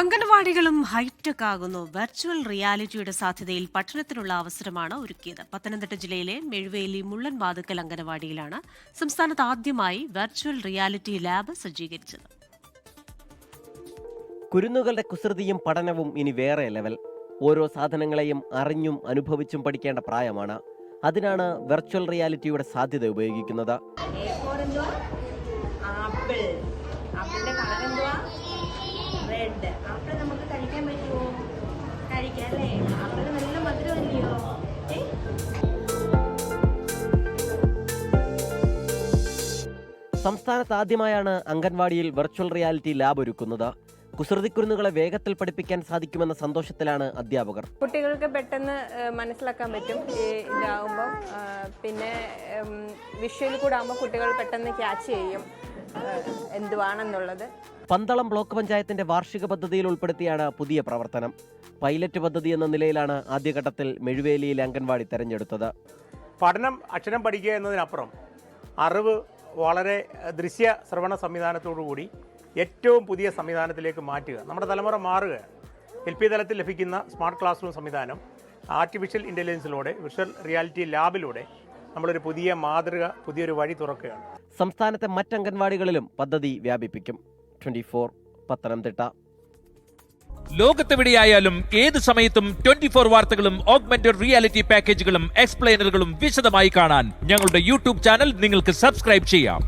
അംഗൻവാടികളും hi tech ആകുന്നു. Virtual റിയാലിറ്റിയുടെ സാധ്യതയിൽ പഠനത്തിനുള്ള അവസരമാണ് ഒരുക്കിയത്. പത്തനംതിട്ട ജില്ലയിലെ മെഴുവേലി മുള്ളൻ വാതുക്കൽ അംഗൻവാടിയിലാണ് സംസ്ഥാനത്ത് ആദ്യമായി വെർച്വൽ റിയാലിറ്റി ലാബ് സജ്ജീകരിച്ചത്. കുരുന്നുകളുടെ കുസൃതിയും പഠനവും ഇനി വേറെ ലെവൽ. ഓരോ സാധനങ്ങളെയും അറിഞ്ഞും അനുഭവിച്ചും പഠിക്കേണ്ട പ്രായമാണ്. അതിനാണ് വെർച്വൽ റിയാലിറ്റിയുടെ സാധ്യത ഉപയോഗിക്കുന്നത്. നമുക്ക് കഴിക്കാൻ പറ്റുമോ? കഴിക്കാല്ലേ? ആപ്പിൾ നല്ല മധുരമല്ലയോ? സംസ്ഥാനത്ത് ആദ്യമായാണ് അംഗൻവാടിയിൽ വെർച്വൽ റിയാലിറ്റി ലാബ് ഒരുക്കുന്നത്. കുസൃതിക്കുരുന്നുകളെ വേഗത്തിൽ പഠിപ്പിക്കാൻ സാധിക്കുമെന്ന സന്തോഷത്തിലാണ് അധ്യാപകർ. കുട്ടികൾക്ക് പെട്ടെന്ന് മനസ്സിലാക്കാൻ പറ്റും ഇതാവുമ്പോൾ. പിന്നെ വിഷ്വൽ കൂടെ ആകുമ്പോൾ കുട്ടികൾ പെട്ടെന്ന് ക്യാച്ച് ചെയ്യും എന്തുവാണെന്നുള്ളത്. പന്തളം ബ്ലോക്ക് പഞ്ചായത്തിന്റെ വാർഷിക പദ്ധതിയിൽ ഉൾപ്പെടുത്തിയാണ് പുതിയ പ്രവർത്തനം. പൈലറ്റ് പദ്ധതി എന്ന നിലയിലാണ് ആദ്യഘട്ടത്തിൽ മെഴുവേലിയിലെ അംഗൻവാടി തെരഞ്ഞെടുത്തത്. പഠനം അക്ഷരം പഠിക്കുക എന്നതിനപ്പുറം അറിവ് വളരെ ദൃശ്യ ശ്രവണ സംവിധാനത്തോടുകൂടി ഏറ്റവും പുതിയ സംവിധാനത്തിലേക്ക് മാറ്റുക. നമ്മുടെ തലമുറ മാറുക. LP തലത്തിൽ ലഭിക്കുന്ന സ്മാർട്ട് ക്ലാസ് റൂം സംവിധാനം ആർട്ടിഫിഷ്യൽ ഇൻ്റലിജൻസിലൂടെ വിർച്വൽ റിയാലിറ്റി ലാബിലൂടെ നമ്മളൊരു പുതിയ മാതൃക, പുതിയൊരു വഴി തുറക്കുകയാണ്. സംസ്ഥാനത്തെ മറ്റ് അംഗൻവാടികളിലും പദ്ധതി വ്യാപിപ്പിക്കും. 24 പത്തനംതിട്ട. ലോകത്തെവിടെയായാലും ഏത് സമയത്തും 24 വാർത്തകളും ഓഗ്മെന്റഡ് റിയാലിറ്റി പാക്കേജുകളും എക്സ്പ്ലെയിനറുകളും വിശദമായി കാണാൻ ഞങ്ങളുടെ യൂട്യൂബ് ചാനൽ നിങ്ങൾക്ക് സബ്സ്ക്രൈബ് ചെയ്യാം.